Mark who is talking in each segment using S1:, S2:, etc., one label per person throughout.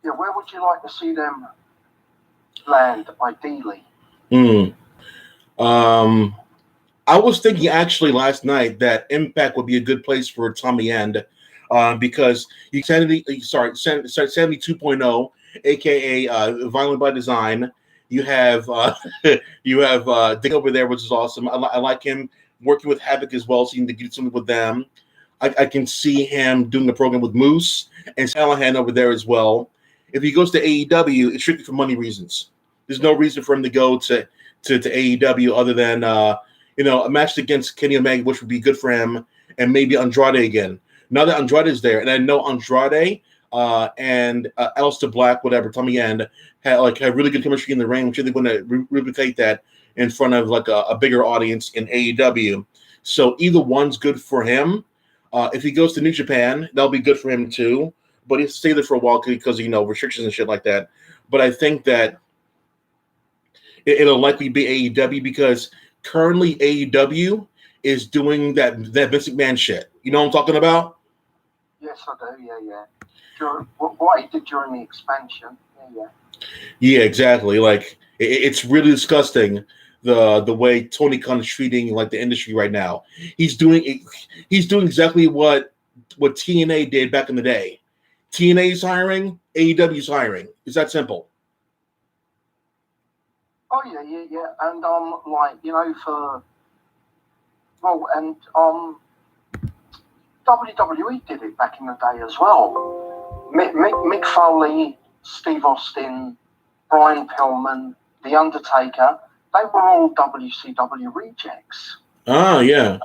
S1: Yeah, where would you like to see them land, ideally?
S2: I was thinking actually last night that Impact would be a good place for Tommy End, because you Sanity 2.0, aka Violent by Design. You have you have Dick over there, which is awesome. I like him working with Havoc as well, so you can get something with them. I can see him doing a program with Moose and Callahan over there as well. If he goes to AEW, it's strictly for money reasons. There's no reason for him to go to AEW other than a match against Kenny Omega, which would be good for him, and maybe Andrade again. Now that Andrade is there, and I know Andrade and Aleister Black, whatever, Tommy End, had really good chemistry in the ring, which they're going to replicate that in front of like a bigger audience in AEW. So either one's good for him. If he goes to New Japan, that'll be good for him too. But he'll stay there for a while because restrictions and shit like that. But I think that it'll likely be AEW because currently AEW is doing that Vince McMahon shit. You know what I'm talking about?
S1: Yes, I do. Yeah. What he did during the expansion. Yeah.
S2: Yeah, exactly. Like it's really disgusting the way Tony Khan is treating like the industry right now. He's doing exactly what TNA did back in the day. TNA's hiring, AEW's hiring. It's that simple.
S1: Oh yeah. And WWE did it back in the day as well. Mick Foley, Steve Austin, Brian Pillman, The Undertaker, they were all WCW rejects.
S2: Ah, yeah.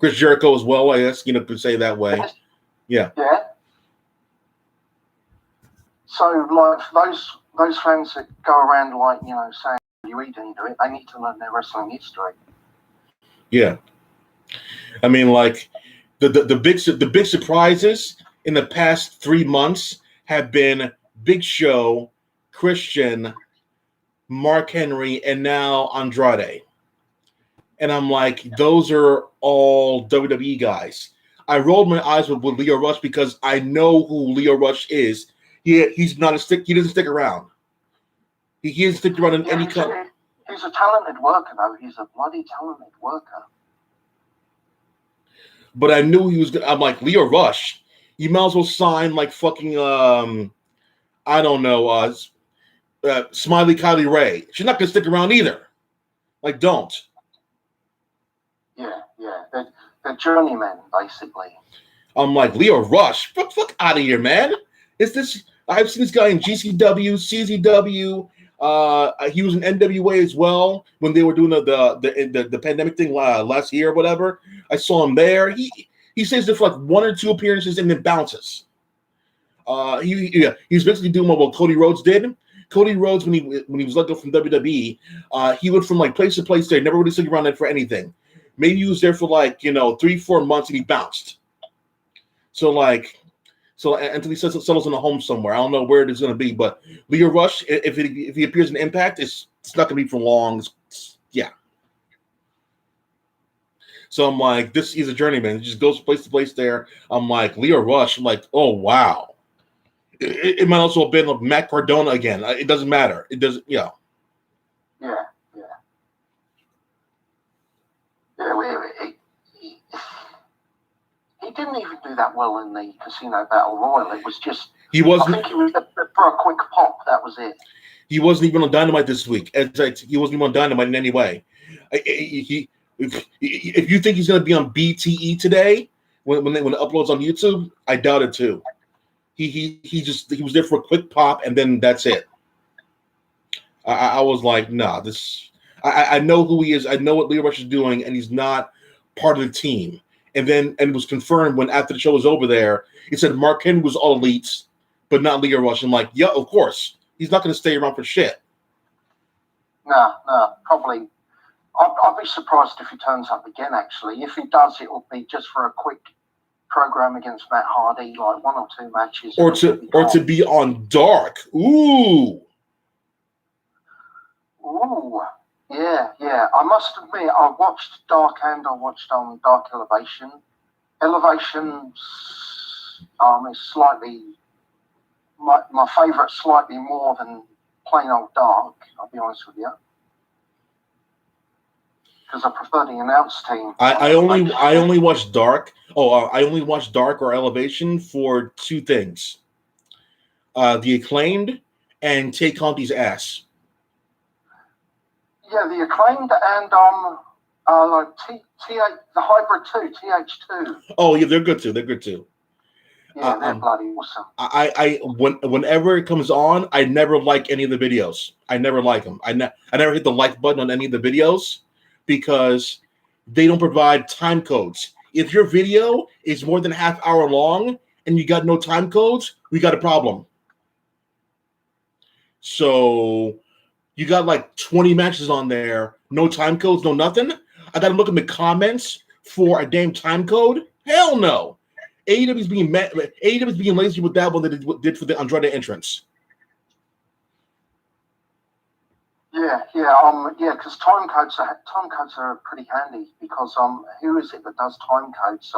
S2: Chris Jericho as well, I guess, could say that way. Yeah.
S1: Yeah. So, like, those fans that go around, saying WWE didn't do it, they need to learn their wrestling history.
S2: Yeah. I mean, like, the big surprises in the past 3 months have been Big Show, Christian, Mark Henry, and now Andrade. And I'm like, those are all WWE guys. I rolled my eyes with Leo Rush because I know who Leo Rush is. He's not a stick. He doesn't stick around. He doesn't stick around in any kind.
S1: He's a talented worker, though. He's a bloody talented worker.
S2: But I knew he was good. I'm like, Leo Rush, you might as well sign like fucking I don't know, Smiley Kylie Ray. She's not gonna stick around either. Like, don't.
S1: Yeah. They're journeymen, basically.
S2: I'm like, Leo Rush, fuck out of here, man. Is this? I've seen this guy in GCW, CZW. He was in NWA as well when they were doing the pandemic thing last year or whatever. I saw him there. He stays there for like 1 or 2 appearances and then bounces. He's basically doing what Cody Rhodes did. Cody Rhodes, when he was let go from WWE, he went from like place to place there, never really stuck around there for anything. Maybe he was there for like 3-4 months and he bounced. So until he settles in a home somewhere, I don't know where it is going to be. But Leo Rush, if he appears in Impact, it's not going to be for long. Yeah. So I'm like, he's a journeyman. He just goes place to place there. I'm like, Leo Rush. I'm like, oh wow. It might also have been like Matt Cardona again. It doesn't matter. It doesn't. Yeah.
S1: Yeah. He didn't even do that well in the Casino Battle Royal. It was just.
S2: He wasn't.
S1: I think he was for a quick pop. That was it.
S2: He wasn't even on Dynamite this week. He wasn't even on Dynamite in any way. If you think he's going to be on BTE today when it uploads on YouTube, I doubt it too. He was there for a quick pop and then that's it. I was like, nah, this. I know who he is. I know what Leo Rush is doing, and he's not part of the team. And it was confirmed when after the show was over there, it said Mark Henry was all elites, but not Leo Rush. I'm like, yeah, of course. He's not going to stay around for shit.
S1: No, probably. I'll be surprised if he turns up again, actually. If he does, it will be just for a quick program against Matt Hardy, like 1 or 2 matches.
S2: Or to be on Dark. Ooh. Yeah. I must admit, I watched Dark and I watched Dark Elevation. Elevation's is slightly
S1: my favourite slightly more than plain old dark. I'll be honest with you, because I prefer the announce team.
S2: I only watch Dark. I only watch Dark or Elevation for two things: the Acclaimed and Tay Conti's ass.
S1: Yeah, the Acclaimed and like TH, the Hybrid 2, TH2.
S2: Oh yeah, they're good too. They're good too.
S1: Yeah, they're bloody awesome.
S2: Whenever it comes on, I never like any of the videos. I never like them. I never hit the like button on any of the videos because they don't provide time codes. If your video is more than half hour long and you got no time codes, we got a problem. So you got like 20 matches on there, no time codes, no nothing. I got to look in the comments for a damn time code. Hell no. AEW's being lazy with that one that it did for the Andrade entrance.
S1: Yeah, because time codes are pretty handy because who is it that does time codes?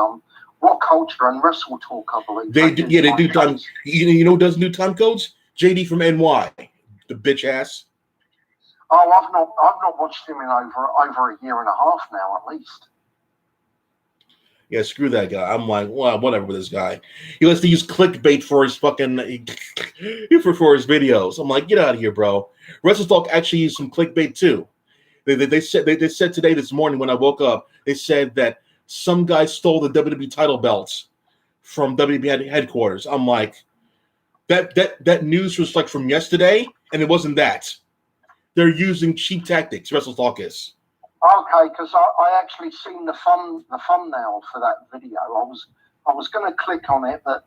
S1: What Culture and Wrestle Talk, I believe.
S2: They do time. You know who doesn't do time codes? JD from NY, the bitch ass.
S1: Oh, I've not watched him in over a year and a half now, at least.
S2: Yeah, screw that guy. I'm like, well, whatever with this guy. He likes to use clickbait for his fucking for his videos. I'm like, get out of here, bro. WrestleTalk actually used some clickbait too. They said today, this morning when I woke up, they said that some guy stole the WWE title belts from WWE headquarters. I'm like, that news was like from yesterday, and it wasn't that. They're using cheap tactics. WrestleTalk is.
S1: Okay, because I actually seen the thumbnail for that video. I was going to click on it, but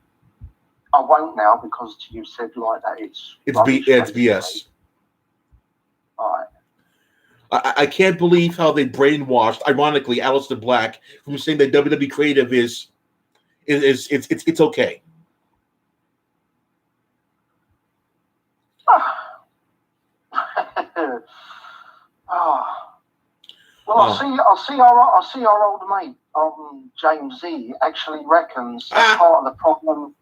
S1: I won't now because you said like that. It's
S2: BS.
S1: All right.
S2: I can't believe how they brainwashed, ironically, Aleister Black from saying that WWE creative is it's okay.
S1: Well, I see our old mate, James Z, actually reckons that part of the problem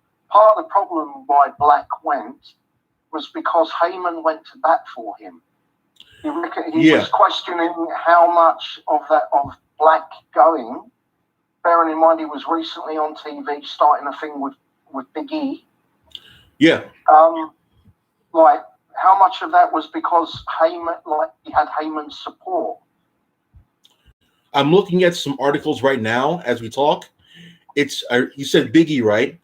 S1: why Black went was because Heyman went to bat for him. He was questioning how much of Black going. Bearing in mind he was recently on TV starting a thing with Big E.
S2: Yeah.
S1: Like how much of that was because Heyman, like he had Heyman's support.
S2: I'm looking at some articles right now as we talk. It's you said Big E, right?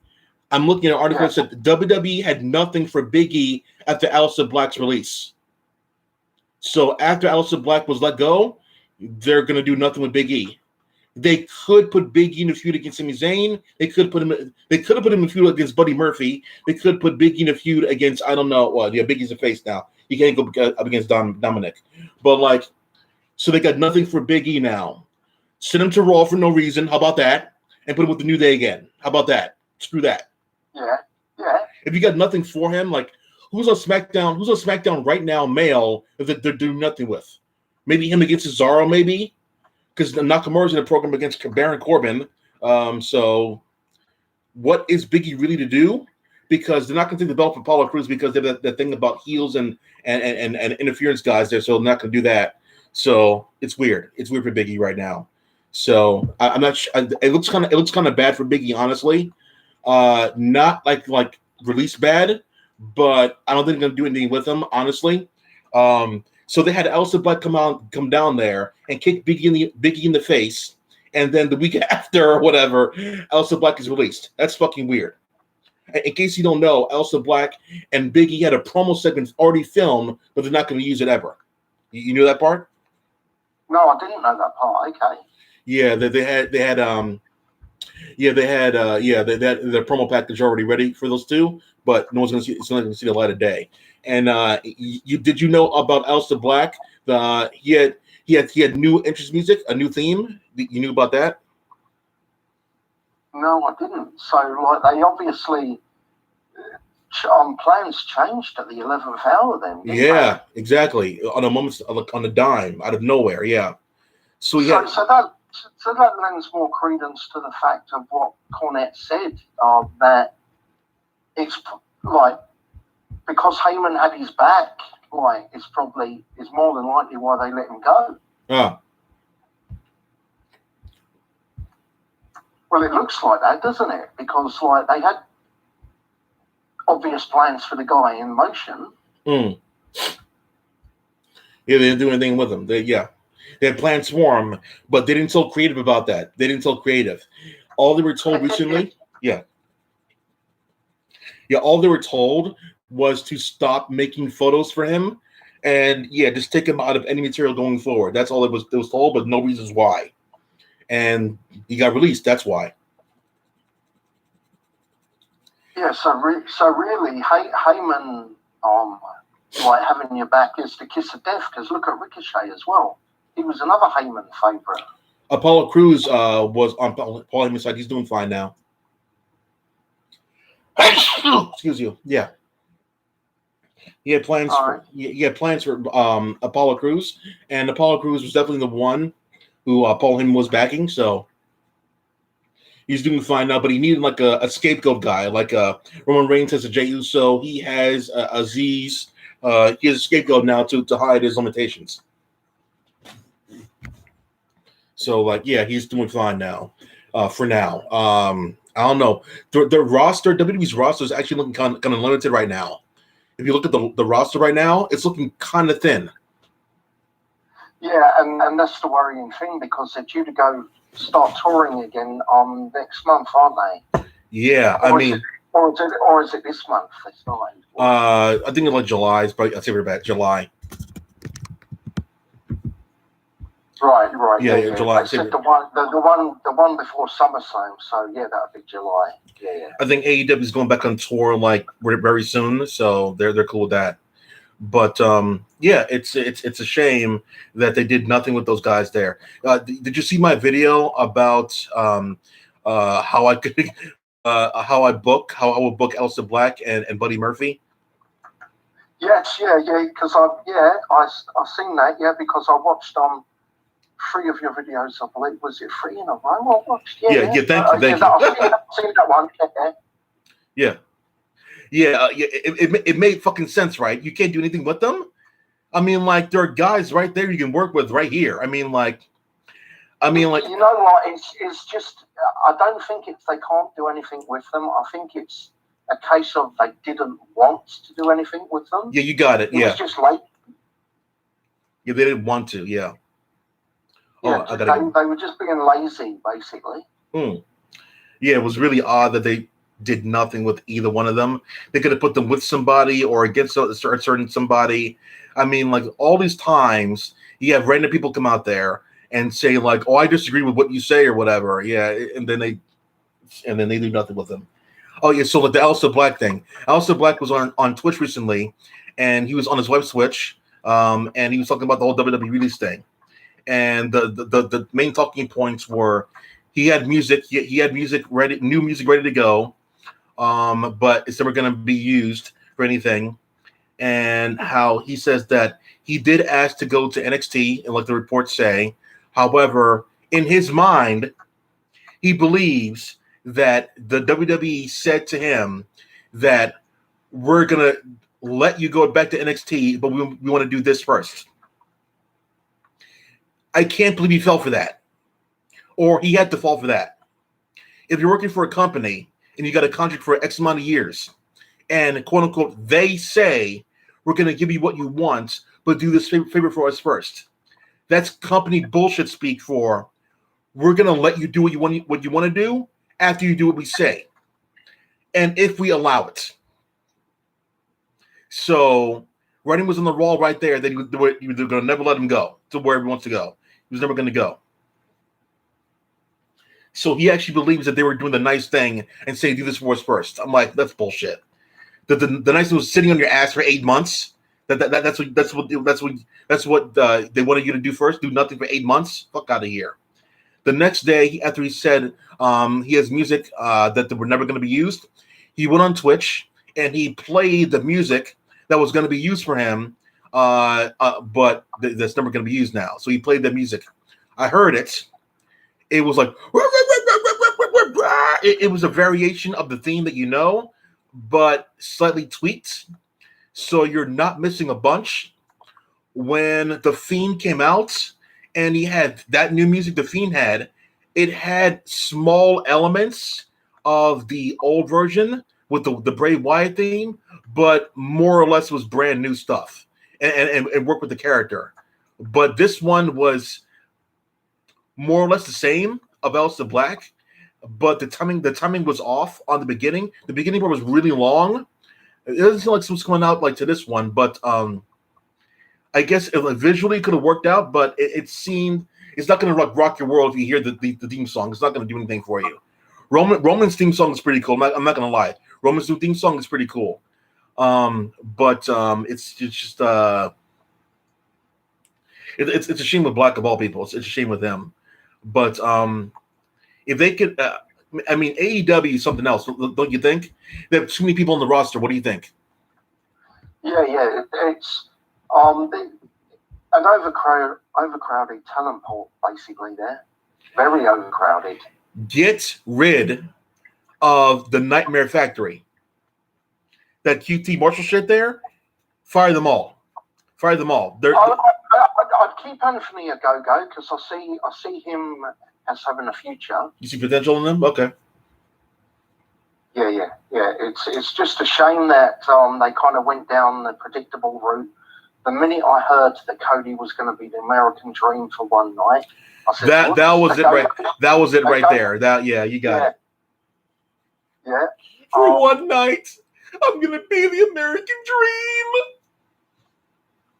S2: I'm looking at an article that said WWE had nothing for Big E after Aleister Black's release. So after Aleister Black was let go, they're going to do nothing with Big E. They could put Big E in a feud against Sami Zayn. They could have put him in a feud against Buddy Murphy. They could put Big E in a feud against, I don't know. Well, yeah, Big E's a face now. You can't go up against Dominic. But like, so they got nothing for Big E now. Send him to Raw for no reason. How about that? And put him with the New Day again. How about that? Screw that.
S1: Yeah.
S2: If you got nothing for him, like who's on SmackDown? Who's on SmackDown right now? Male that they're doing nothing with. Maybe him against Cesaro, maybe. Because Nakamura's in a program against Baron Corbin. So what is Big E really to do? Because they're not going to take the belt from Apollo Crews because they have that thing about heels and interference guys there. So they're not going to do that. So it's weird. It's weird for Big E right now. So I'm not sure. It looks kind of bad for Big E, honestly. Not like release bad, but I don't think they're going to do anything with him, honestly. So they had Aleister Black come down there and kick Big E in the face, and then the week after or whatever, Aleister Black is released. That's fucking weird. In case you don't know, Aleister Black and Big E had a promo segment already filmed, but they're not going to use it ever. You knew that part?
S1: No, I didn't know that part. Okay.
S2: Yeah, they had their promo package already ready for those two, but no one's going to see. It's not going to see the light of day. And did you know about Aleister Black? He had new interest music, a new theme. You knew about that?
S1: No, I didn't. So like they obviously plans changed at the 11th hour. Then
S2: yeah, exactly. On a dime, out of nowhere. Yeah. So
S1: that lends more credence to the fact of what Cornette said, that it's like because Heyman had his back, like, is more than likely why they let him go.
S2: Ah.
S1: Well, it looks like that, doesn't it? Because, like, they had obvious plans for the guy in motion.
S2: Yeah, they didn't do anything with him. They had plans for him, but they didn't tell creative about that. They didn't tell creative. All they were told recently, all they were told was to stop making photos for him, and just take him out of any material going forward. That's all it was told, but no reasons why. And he got released. That's why.
S1: Yeah, so really, Heyman, like, having your back is the kiss of death, because look at Ricochet as well. He was another Heyman favorite.
S2: Apollo Crews was on Paul Heyman's side. He's doing fine now. Excuse you. Yeah. He had plans for Apollo Crews, and Apollo Crews was definitely the one who Paul Heyman was backing. So he's doing fine now, but he needed like a scapegoat guy, like Roman Reigns has a Jey Uso. He has Aziz. He has a scapegoat now to hide his limitations. So, like, he's doing fine now. For now, I don't know. The roster, WWE's roster, is actually looking kind of limited right now. If you look at the roster right now, it's looking kind of thin.
S1: Yeah, and that's the worrying thing, because they're due to start touring again next month, aren't they?
S2: Yeah,
S1: or is it this month? They started.
S2: I think it's like July. It's probably, I'd say we're back July.
S1: Right.
S2: Yeah, July.
S1: They said the one before SummerSlam, so that would be July. Yeah.
S2: I think AEW is going back on tour like very soon, so they're cool with that. But it's a shame that they did nothing with those guys there. Did you see my video about how I could how I would book Aleister Black and Buddy Murphy?
S1: Yes, because I've seen that, because I watched 3 of your videos, I believe. Was it 3 in a row I watched?
S2: Thank you.
S1: I've seen that one.
S2: Yeah. It made fucking sense, right? You can't do anything with them. I mean, like, there are guys right there you can work with right here. I mean, like,
S1: you know what? It's just, I don't think they can't do anything with them. I think it's a case of they didn't want to do anything with them.
S2: Yeah, you got it.
S1: It was just late.
S2: Yeah, they didn't want to. Yeah.
S1: Yeah, they were just being lazy, basically.
S2: Yeah, it was really odd that they did nothing with either one of them. They could have put them with somebody or against a certain somebody. I mean, like, all these times you have random people come out there and say, like, "Oh, I disagree with what you say," or whatever. Yeah, and then they do nothing with them. Oh yeah, so like the Aleister Black thing. Aleister Black was on Twitch recently, and he was on his wife's Twitch, and he was talking about the whole WWE release thing. And the main talking points were he had music ready, new music ready to go, but it's never going to be used for anything. And how he says that he did ask to go to NXT, and like the reports say, however, in his mind, he believes that the WWE said to him that we're going to let you go back to NXT, but we want to do this first. I can't believe he fell for that, or he had to fall for that. If you're working for a company and you got a contract for X amount of years, and quote unquote, they say we're going to give you what you want, but do this favor for us first. That's company bullshit speak for we're going to let you do what you want to do after you do what we say, and if we allow it. So writing was on the wall right there that you're going to never let him go to where he wants to go. He was never going to go. So he actually believes that they were doing the nice thing and saying, do this for us first. I'm like, that's bullshit. The nice thing was sitting on your ass for 8 months. That's what they wanted you to do first. Do nothing for 8 months. Fuck out of here. The next day, after he said he has music that were never going to be used, he went on Twitch and he played the music that was going to be used for him, but that's never going to be used now. So he played the music. I heard it. It was like it was a variation of the theme that you know, but slightly tweaked. So you're not missing a bunch. When The Fiend came out and he had that new music The Fiend had, it had small elements of the old version with the Bray Wyatt theme, but more or less was brand new stuff and worked with the character. But this one was more or less the same of Alice in Black, but the timing was off on the beginning. The beginning part was really long. It doesn't seem like something's coming out like to this one, but I guess it visually could have worked out, but it seemed it's not going to rock your world if you hear the theme song. It's not going to do anything for you. Roman's theme song is pretty cool. I'm not going to lie. Roman's theme song is pretty cool. But it's just it's a shame with Black of all people. It's a shame with them. But if they could, I mean, AEW is something else, don't you think? They have too many people on the roster. What do you think?
S1: Yeah. It's an overcrowded talent pool, basically. There, very overcrowded.
S2: Get rid of the Nightmare Factory. That QT Marshall shit there. Fire them all. Fire them all.
S1: I'd keep Anthony a go because I see him as having a future.
S2: You see potential in them? Okay.
S1: Yeah. It's just a shame that they kind of went down the predictable route. The minute I heard that Cody was going to be the American Dream for one night, I said,
S2: that was it right. That was it right there. You got it.
S1: Yeah.
S2: For one night, I'm going to be the American Dream.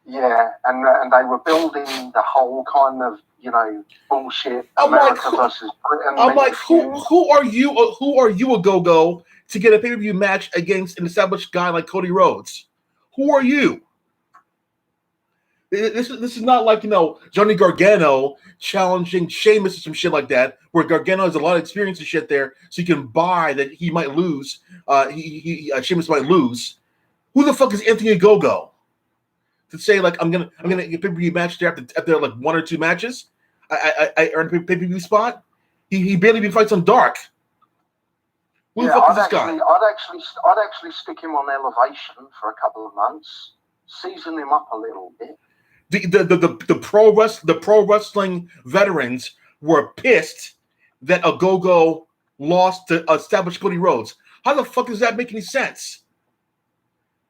S1: Yeah, and they were building the whole kind of bullshit America versus Britain.
S2: I'm like, who are you? Who are you, a go-go, to get a pay-per-view match against an established guy like Cody Rhodes? Who are you? This is not like Johnny Gargano challenging Sheamus or some shit like that, where Gargano has a lot of experience and shit there, so you can buy that he might lose. Sheamus might lose. Who the fuck is Anthony Gogo to say like I'm gonna get a pay-per-view match there after like one or two matches? I earned a pay-per-view spot. He barely even fights on Dark. Who the fuck is this guy?
S1: I'd actually stick him on Elevation for a couple of months, season him up a little bit.
S2: The pro wrestling veterans were pissed that a Go-Go lost to established Cody Rhodes. How the fuck does that make any sense?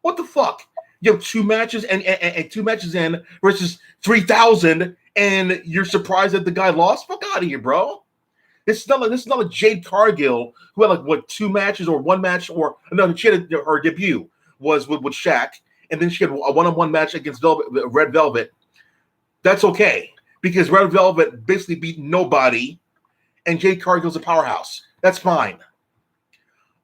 S2: What the fuck? You have two matches and 2 matches in versus 3,000, and you're surprised that the guy lost? Fuck out of here, bro. This is not like Jade Cargill, who had like 2 matches or 1 match, or no, she had her debut was with Shaq. And then she had a one-on-one match against Red Velvet. That's okay, because Red Velvet basically beat nobody, and Jade Cargill's a powerhouse. That's fine.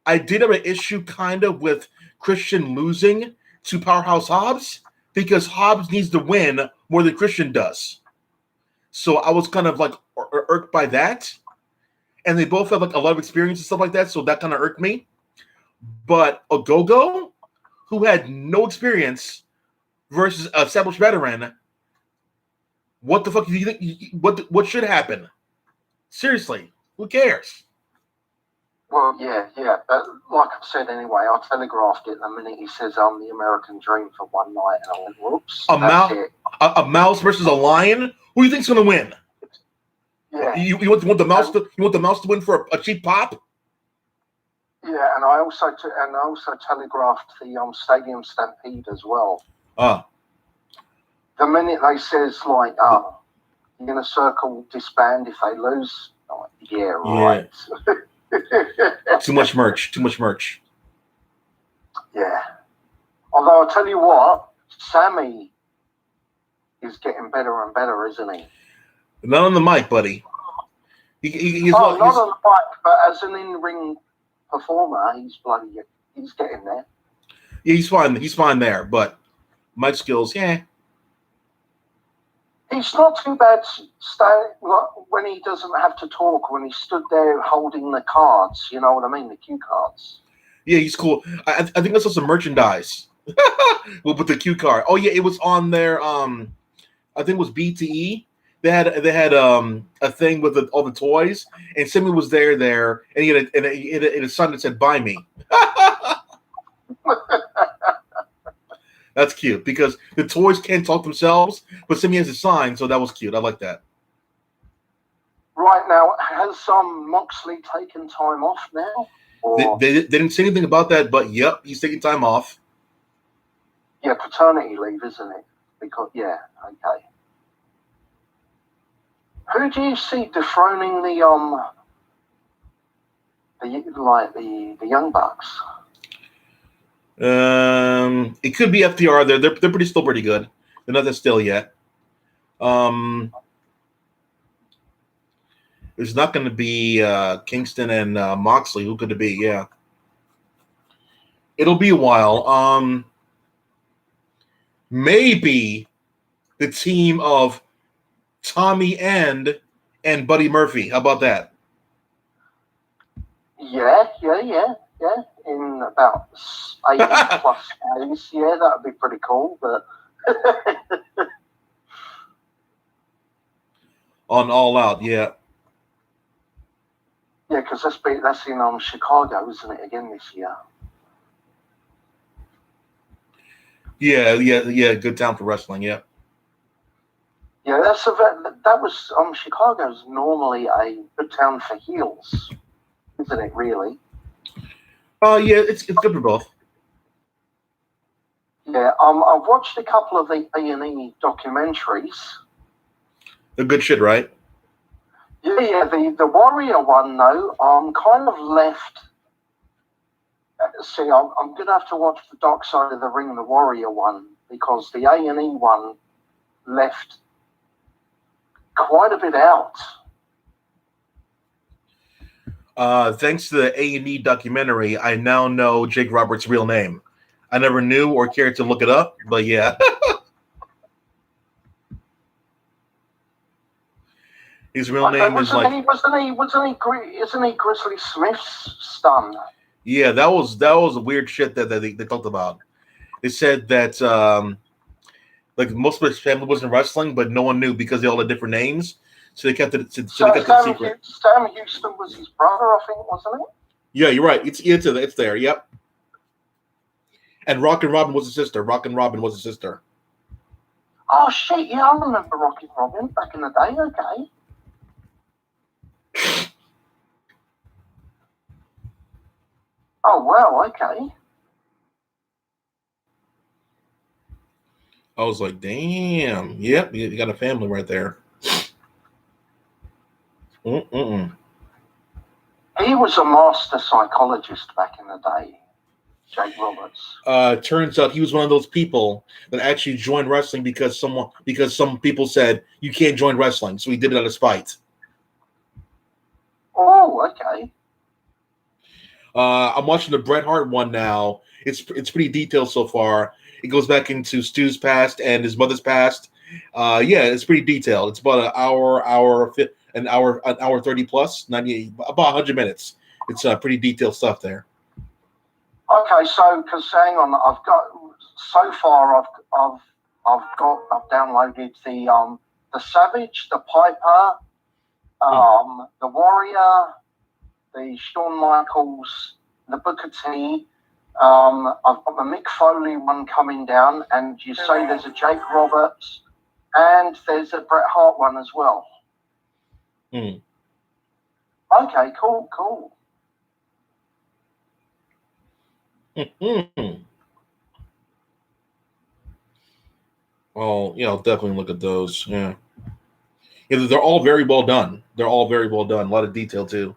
S2: I did have an issue kind of with Christian losing to Powerhouse Hobbs, because Hobbs needs to win more than Christian does. So I was kind of like irked by that. And they both have like a lot of experience and stuff like that, so that kind of irked me. But a Go-Go, who had no experience, versus an established veteran, what the fuck do you think? What should happen? Seriously, who cares?
S1: Well, yeah. Like I said, anyway, I telegraphed it the minute he says I'm the American Dream for one night, and I went, whoops.
S2: A mouse versus a lion? Who do you think's going to win?
S1: Yeah.
S2: You want the mouse to win for a cheap pop?
S1: Yeah, and I also telegraphed the Stadium Stampede as well. The minute they says like, "Oh, you're gonna circle disband if they lose," I'm like, yeah, right.
S2: Yeah. Too much merch.
S1: Yeah. Although I'll tell you what, Sammy is getting better and better, isn't he?
S2: Not on the mic, buddy. He's
S1: not on the mic, but as an in-ring performer, he's getting there.
S2: Yeah, he's fine. He's fine there, but mic skills, yeah.
S1: He's not too bad when he doesn't have to talk, when he stood there holding the cards, you know what I mean, the cue cards.
S2: Yeah, he's cool. I think I saw some merchandise with the cue card. Oh yeah, it was on their I think it was BTE. They had a thing with all the toys, and Simon was there, and he had a sign that said "Buy me." That's cute because the toys can't talk themselves, but Simi has a sign, so that was cute. I like that.
S1: Right now, has Moxley taken time off now? Or
S2: They didn't say anything about that, but yep, he's taking time off.
S1: yeah, paternity leave, isn't it? Because yeah, okay. Who do you see dethroning the Young Bucks?
S2: It could be FTR. They're still pretty good. They're not that still yet. There's not going to be Kingston and Moxley. Who could it be? Yeah, it'll be a while. Maybe the team of Tommy and Buddy Murphy. How about that?
S1: Yeah. In about 80 plus days, yeah, that would be pretty cool. But
S2: On All Out, yeah.
S1: yeah, because that's in Chicago, isn't it? Again this year.
S2: Yeah. Good town for wrestling, yeah.
S1: Yeah, that was Chicago's normally a good town for heels, isn't it? Really?
S2: Yeah, it's good for both.
S1: Yeah. I've watched a couple of the A&E documentaries.
S2: The good shit, right?
S1: Yeah. The Warrior one though, I'm kind of left. See, I'm going to have to watch the Dark Side of the Ring, the Warrior one, because the A&E one left quite a bit out.
S2: Thanks to the A&E documentary, I now know Jake Roberts' real name. I never knew or cared to look it up, but yeah. His real name is like...
S1: Isn't he Grizzly Smith's son?
S2: Yeah, that was weird shit that they talked about. They said that like most of his family was in wrestling, but no one knew because they all had different names. So they kept it. So they kept it secret.
S1: Sam Houston was his brother, I think, wasn't it?
S2: Yeah, you're right. It's there. Yep. And Rockin' Robin was his sister. Rockin' Robin was his sister.
S1: Oh shit! Yeah, I remember Rockin' Robin back in the day. Okay. Oh wow. Okay.
S2: I was like, damn. Yep, you got a family right there. Mm-mm.
S1: He was a master psychologist back in the day, Jake Roberts.
S2: Turns out he was one of those people that actually joined wrestling because some people said you can't join wrestling, so he did it out of spite.
S1: Oh, okay.
S2: I'm watching the Bret Hart one now. It's pretty detailed so far. It goes back into Stu's past and his mother's past. Yeah, it's pretty detailed. It's about an hour 30 plus, 90, about 100 minutes. It's pretty detailed stuff there.
S1: Okay, so because hang on, I've downloaded the Savage, the Piper, the Warrior, the Shawn Michaels, the Booker T. I've got the Mick Foley one coming down, and you say there's a Jake Roberts, and there's a Bret Hart one as well.
S2: Mm.
S1: Okay, cool.
S2: Mm-hmm. Well, yeah, I'll definitely look at those. Yeah, they're all very well done. They're all very well done. A lot of detail too.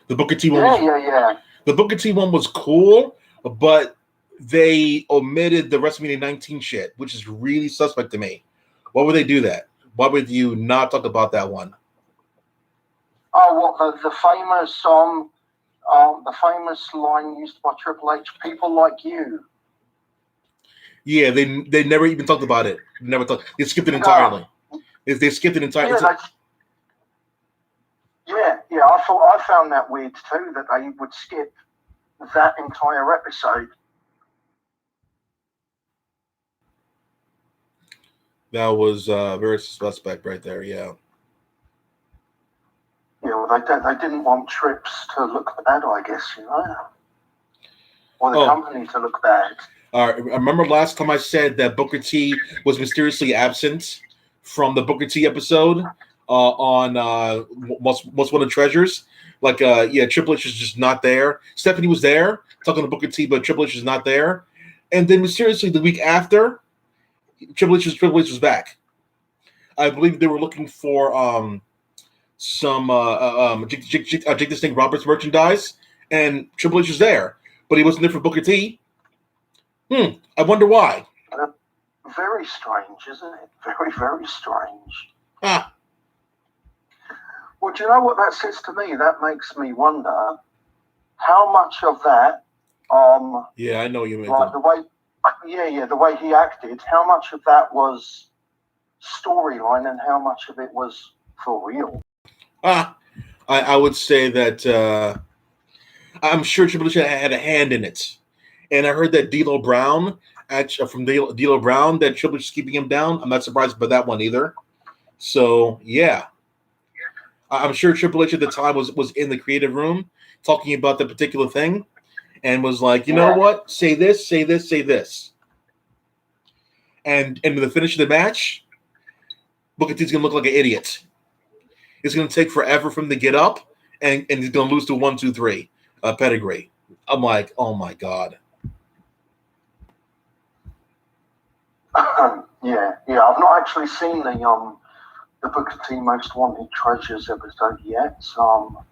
S2: The Booker T one.
S1: Yeah.
S2: The Booker T one was cool, but they omitted the WrestleMania 19 shit, which is really suspect to me. Why would they do that? Why would you not talk about that one?
S1: Oh, what the famous line used by Triple H? People like you.
S2: Yeah, they never even talked about it. Never talked. They skipped it entirely. They skipped it entirely.
S1: Yeah. I found that weird too that they would skip that entire episode.
S2: That was very suspect right there. Yeah.
S1: Yeah, well, they didn't want Trips to look bad, I guess, or the company to look bad.
S2: Remember last time I said that Booker T was mysteriously absent from the Booker T episode on Most Wanted Treasures? Like, yeah, Triple H is just not there. Stephanie was there talking to Booker T, but Triple H is not there. And then mysteriously the week after, Triple H was back. I believe they were looking for some Jake the Snake Roberts merchandise, and Triple H was there, but he wasn't there for Booker T. I wonder why.
S1: Very strange, isn't it? Very, very strange.
S2: Ah.
S1: Well, do you know what that says to me? That makes me wonder how much of that,
S2: yeah, I know you meant
S1: like the way he acted, how much of that was storyline and how much of it was for real?
S2: I would say that I'm sure Triple H had a hand in it. And I heard that D'Lo Brown, from D'Lo Brown, that Triple H is keeping him down. I'm not surprised by that one either. So, yeah. I'm sure Triple H at the time was in the creative room talking about the particular thing and was like, you know what? Say this, say this, say this. And in the finish of the match, Booker T's going to look like an idiot. It's going to take forever for him to get up, and he's going to lose to 1, 2, 3 pedigree. I'm like, oh, my God.
S1: Yeah. I've not actually seen the Booker T Most Wanted Treasures episode yet. But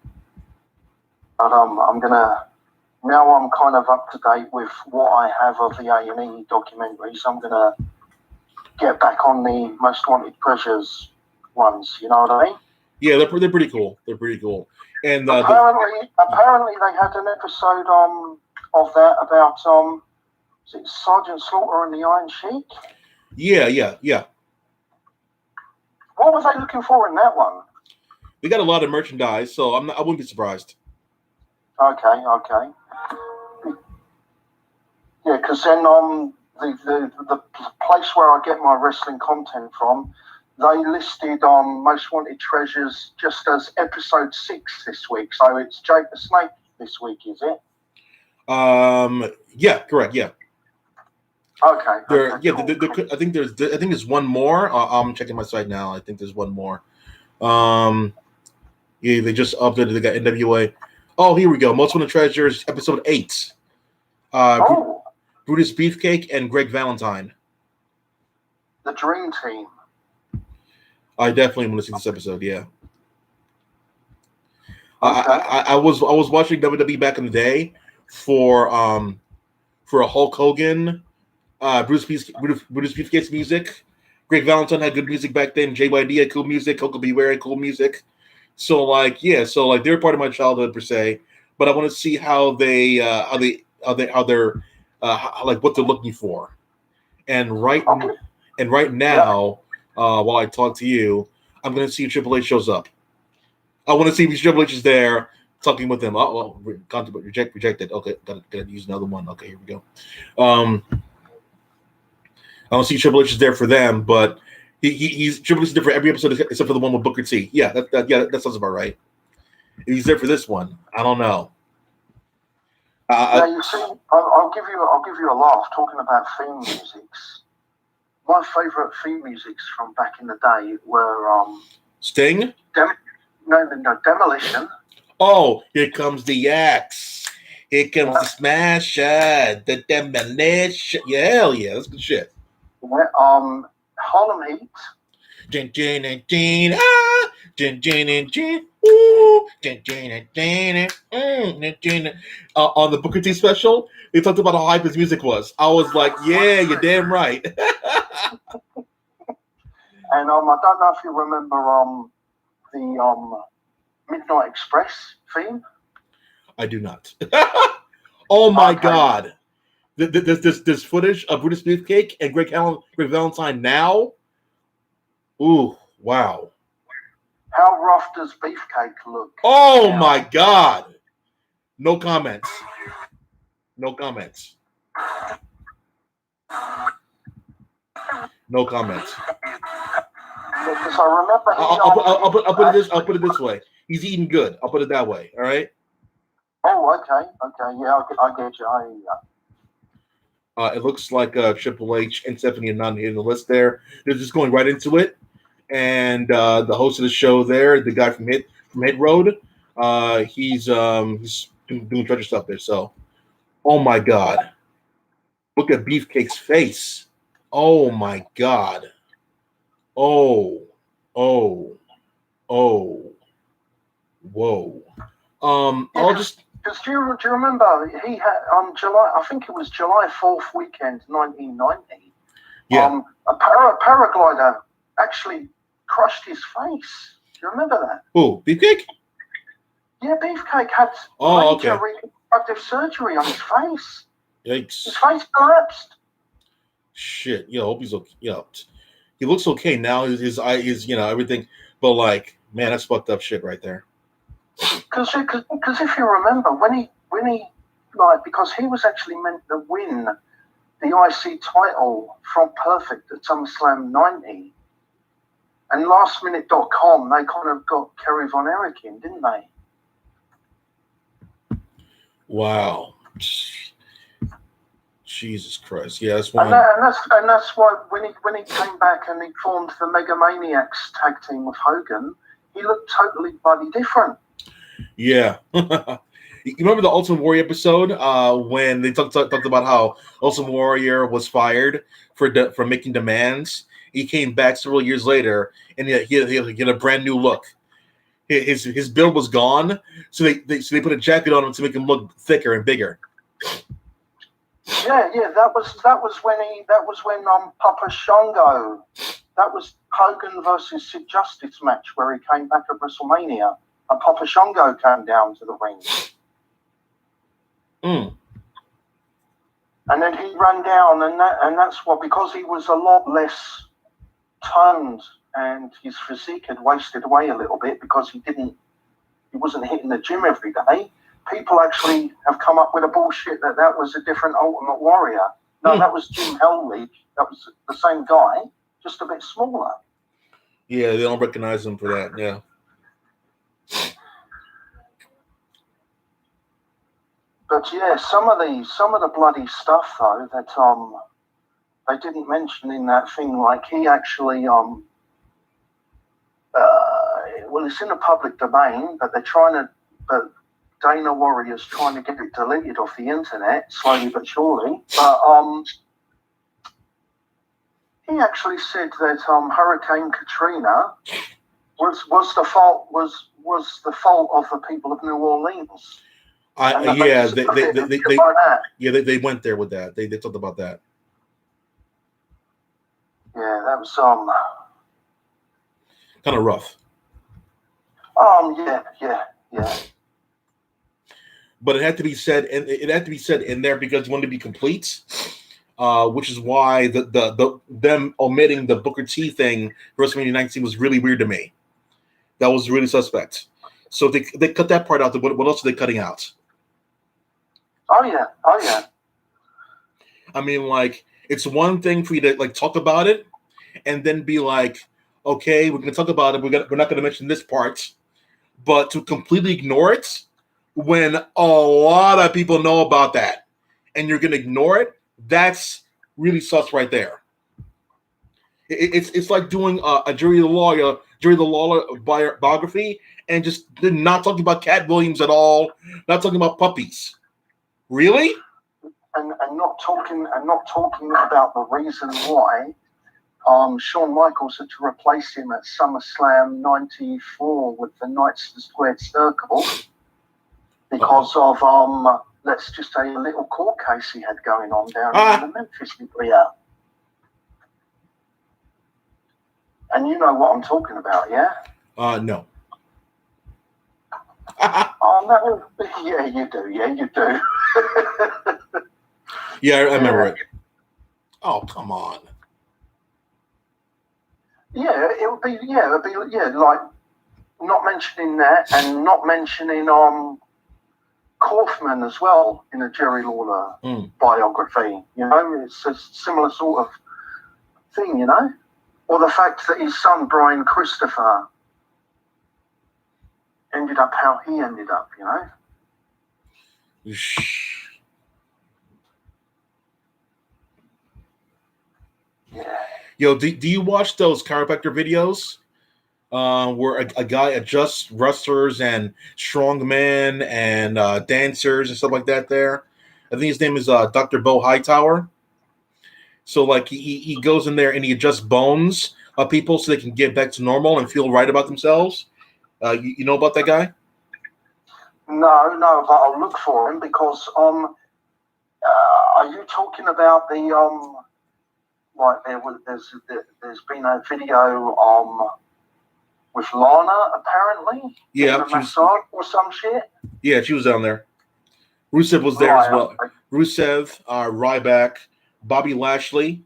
S1: I'm gonna, now I'm kind of up to date with what I have of the A&E documentaries. I'm gonna get back on the Most Wanted Treasures ones. You know what I mean?
S2: Yeah, they're pretty cool. They're pretty cool. And
S1: apparently they had an episode of that about is it Sergeant Slaughter and the Iron Sheik?
S2: Yeah.
S1: What was they looking for in that one?
S2: We got a lot of merchandise, so I wouldn't be surprised.
S1: Okay. Yeah, because then the place where I get my wrestling content from, they listed Most Wanted Treasures just as episode 6 this week. So it's Jake the Snake this week, is it?
S2: Yeah, correct. Yeah.
S1: Okay.
S2: Cool. I think there's one more. I'm checking my site now. I think there's one more. Yeah, they just updated. They got NWA. Oh, here we go. Most Wanted Treasures, episode 8. Brutus Beefcake and Greg Valentine.
S1: The Dream Team.
S2: I definitely want to see this episode. Yeah. I was watching WWE back in the day for a Hulk Hogan, Brutus Beefcake's music. Greg Valentine had good music back then. JYD had cool music. Coco Beware had cool music. So they're part of my childhood per se. But I want to see how they're what they're looking for. And right now, while I talk to you, I'm going to see if Triple H shows up. I want to see if Triple H is there talking with him. Rejected. Okay, gotta use another one. Okay, here we go. I don't see Triple H is there for them, but he's Triple H is there for every episode except for the one with Booker T. Yeah, that sounds about right. If he's there for this one, I don't know.
S1: You see, I'll give you a laugh talking about theme musics. My favourite theme musics from back in the day were
S2: Sting.
S1: Demolition.
S2: Oh, here comes the axe. Here comes the smasher. The demolition. Yeah, hell yeah, that's good shit.
S1: Yeah, Harlem Heat.
S2: On the Booker T special, they talked about how hype his music was. I was like, yeah, you're damn right.
S1: And I don't know if you remember the Midnight Express theme.
S2: I do not. Oh my God. This footage of Brutus Beefcake and Greg Valentine now. Ooh, wow.
S1: How rough does Beefcake look?
S2: Oh my God. No comments. No comments. No comments.
S1: Because I remember
S2: I'll put it this way. He's eating good. I'll put it that way. All right.
S1: Oh, okay. Yeah, I get you.
S2: It looks like Triple H and Stephanie are not hitting the list there. They're just going right into it. And the host of the show there, the guy from Hit Road, he's doing treasure stuff there. So, oh my God, look at Beefcake's face. Oh my God. Oh, oh, oh, whoa.
S1: Yeah,
S2: I'll just
S1: because do you remember he had July? I think it was July 4th weekend, 1990.
S2: yeah.
S1: A paraglider actually crushed his face. Do you remember that?
S2: Who Beefcake?
S1: Yeah, Beefcake had
S2: Oh,
S1: major
S2: okay.
S1: reconstructive surgery on his face.
S2: Yikes.
S1: His face collapsed.
S2: Shit. Yeah, I hope he's okay. Yeah, he looks okay now. His eye is everything, but like, man, that's fucked up shit right there.
S1: Because if you remember when he like because he was actually meant to win the IC title from Perfect at SummerSlam 90, and lastminute.com they kind of got Kerry Von Erich in, didn't they?
S2: Wow. Jesus Christ. Yeah, that's
S1: And,
S2: one.
S1: that's why when he came back and he formed the Mega Maniacs tag team with Hogan, he looked totally bloody different.
S2: Yeah. You remember the Ultimate Warrior episode when they talked about how Ultimate Warrior was fired for making demands? He came back several years later and he had a brand new look. His build was gone, so they put a jacket on him to make him look thicker and bigger.
S1: Yeah, that was when Papa Shango, that was Hogan versus Sid Justice match where he came back at WrestleMania and Papa Shango came down to the ring.
S2: Mm.
S1: And then he ran down, and that's what, because he was a lot less toned and his physique had wasted away a little bit because he wasn't hitting the gym every day. People actually have come up with a bullshit that was a different Ultimate Warrior. No, that was Jim Hellwig. That was the same guy, just a bit smaller.
S2: Yeah, they don't recognize him for that. Yeah.
S1: But yeah, some of the bloody stuff though that they didn't mention in that thing, like he actually well, it's in the public domain, but Dana Warrior's trying to get it deleted off the internet slowly but surely. But he actually said that Hurricane Katrina was the fault of the people of New Orleans.
S2: They went there with that. They talked about that.
S1: Yeah, that was
S2: kind of rough.
S1: Yeah.
S2: But it had to be said, and it had to be said in there because it wanted to be complete. Which is why them omitting the Booker T thing for WrestleMania 19 was really weird to me. That was really suspect. So they cut that part out. What else are they cutting out?
S1: Oh yeah.
S2: I mean, like, it's one thing for you to like talk about it, and then be like, okay, we're going to talk about it. We're not going to mention this part, but to completely ignore it when a lot of people know about that, and you're going to ignore it. That's really sus right there. It's like doing a Jerry the Lawler biography and just not talking about Cat Williams at all, not talking about puppies. Really?
S1: And not talking about the reason why Shawn Michaels had to replace him at SummerSlam 94 with the Knights of the Squared Circle because of let's just say a little court case he had going on down in the Memphis area. And you know what I'm talking about, yeah?
S2: No.
S1: Yeah, you do. Yeah, you do.
S2: Yeah, I remember it. Oh, come on.
S1: Yeah, it'd be like not mentioning that and not mentioning Kaufman as well in a Jerry Lawler biography. You know, it's a similar sort of thing, you know? Or the fact that his son, Brian Christopher, ended up how he ended up, you know?
S2: Yo, do you watch those chiropractor videos where a guy adjusts wrestlers and strongmen and dancers and stuff like that? There, I think his name is Dr. Bo Hightower. So like he goes in there and he adjusts bones of people so they can get back to normal and feel right about themselves. You know about that guy?
S1: No, but I'll look for him because are you talking about the like there's been a video with Lana apparently
S2: Yeah,
S1: a massage or some shit.
S2: Yeah, she was down there. Rusev was there as well. Okay. Rusev, Ryback, Bobby Lashley,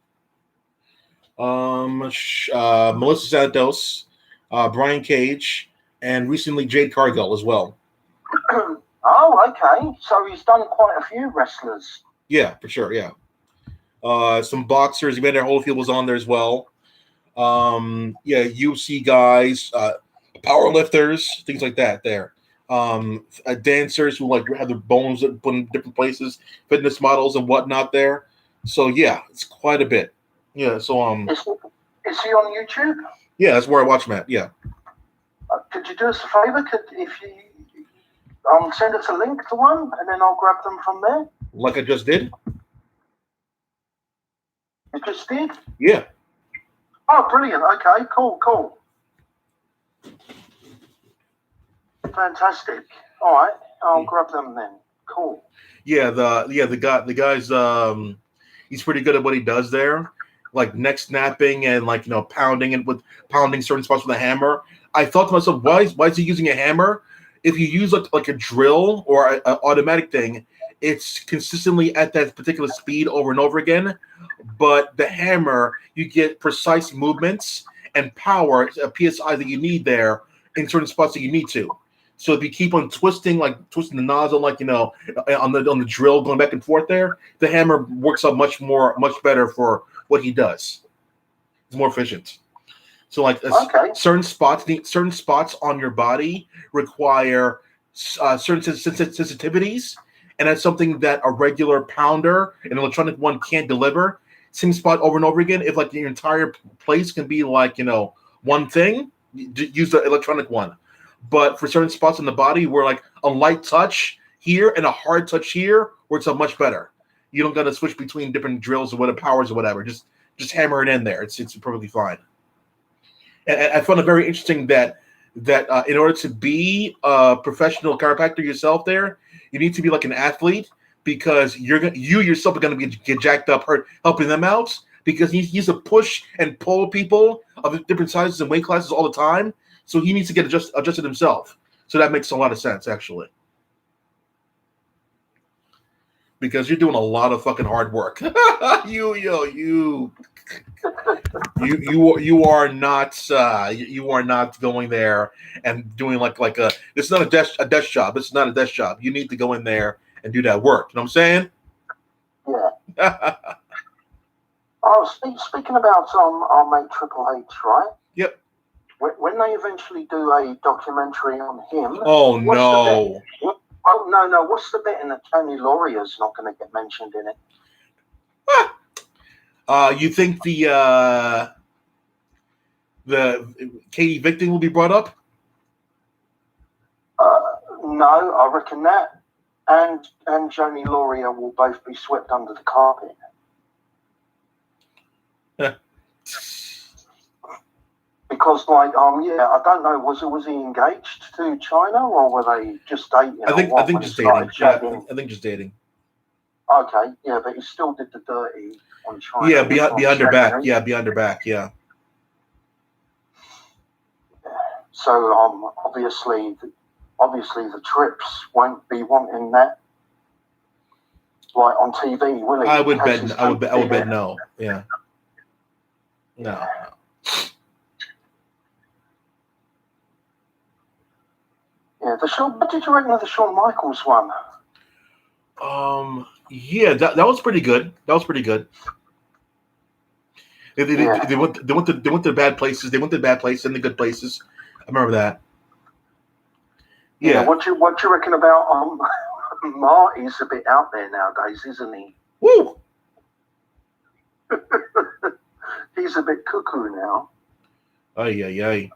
S2: Melissa Santos, Brian Cage, and recently Jade Cargill as well.
S1: Oh, okay. So he's done quite a few wrestlers.
S2: Yeah, for sure. Yeah. Some boxers. Evander Holyfield was on there as well. Yeah, UFC guys, power lifters, things like that. There. Dancers who like have their bones put in different places, fitness models and whatnot. There. So yeah, it's quite a bit. Yeah. So
S1: is he on YouTube?
S2: Yeah, that's where I watch him at. Yeah.
S1: Could you do us a favor? If you send us a link to one, and then I'll grab them from there.
S2: Like I just did.
S1: You just did?
S2: Yeah.
S1: Oh, brilliant. Okay, cool. Fantastic. All right, I'll grab them then. Cool.
S2: Yeah, the guy's he's pretty good at what he does there, like neck snapping and like pounding certain spots with a hammer. I thought to myself, why is he using a hammer? If you use like a drill or an automatic thing, it's consistently at that particular speed over and over again. But the hammer, you get precise movements and power, a PSI that you need there in certain spots that you need to. So if you keep on twisting the nozzle, on the drill going back and forth there, the hammer works out much better for what he does. It's more efficient. So certain spots on your body require certain sensitivities, and that's something that a regular pounder, an electronic one, can't deliver. Same spot over and over again. If like your entire place can be one thing, use the electronic one. But for certain spots in the body where like a light touch here and a hard touch here works out much better. You don't got to switch between different drills or whatever powers or whatever. Just hammer it in there. It's perfectly fine. And I found it very interesting that in order to be a professional chiropractor yourself, there you need to be like an athlete, because you yourself are going to get jacked up, hurt, helping them out, because he used to push and pull people of different sizes and weight classes all the time. So he needs to get adjusted himself. So that makes a lot of sense, actually. Because you're doing a lot of fucking hard work. You are not going there and doing like a. This is not a desk job. This is not a desk job. You need to go in there and do that work. You know what I'm saying?
S1: Yeah. Speaking about our mate Triple H, right?
S2: Yep.
S1: When they eventually do a documentary on him,
S2: oh no.
S1: No. What's the bit in that Tony Laurier's not going to get mentioned in it?
S2: You think the Katie Victor will be brought up?
S1: No, I reckon that and Tony Laurier will both be swept under the carpet. Because, I don't know, was he engaged to China, or were they just dating?
S2: I think just dating. Yeah, I think just dating.
S1: Okay, yeah, but he still did the dirty on China.
S2: Yeah, behind her back. Yeah, behind her back. Yeah.
S1: So, obviously, the Trips won't be wanting that, on TV, will he?
S2: I would bet no. Yeah. No.
S1: Yeah, what did you reckon of the Shawn Michaels one?
S2: Yeah, that was pretty good. They went to bad places. They went to bad places and the good places. I remember that. Yeah.
S1: What you reckon about Marty's a bit out there nowadays, isn't he?
S2: Woo.
S1: He he's a bit cuckoo now.
S2: Ay.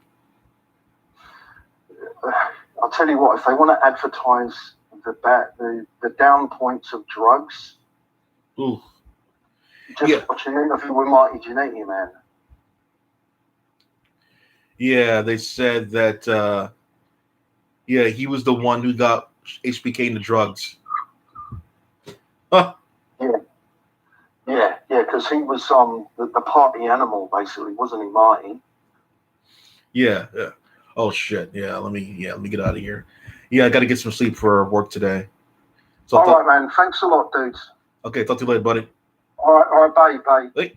S1: I'll tell you what, if they want to advertise the down points of drugs,
S2: Ooh.
S1: just watch an interview with Marty Jannetty, man.
S2: Yeah, they said that. He was the one who got HBK into drugs. Huh.
S1: Yeah, because he was the party animal, basically, wasn't he, Marty?
S2: Yeah. Oh shit. Yeah. Let me get out of here. Yeah, I got to get some sleep for work today. So
S1: all right, man. Thanks a lot, dudes.
S2: Okay, talk to you later, buddy.
S1: All right, bye.
S2: Hey.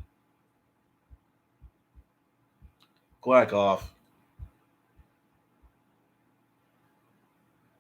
S2: Quack off.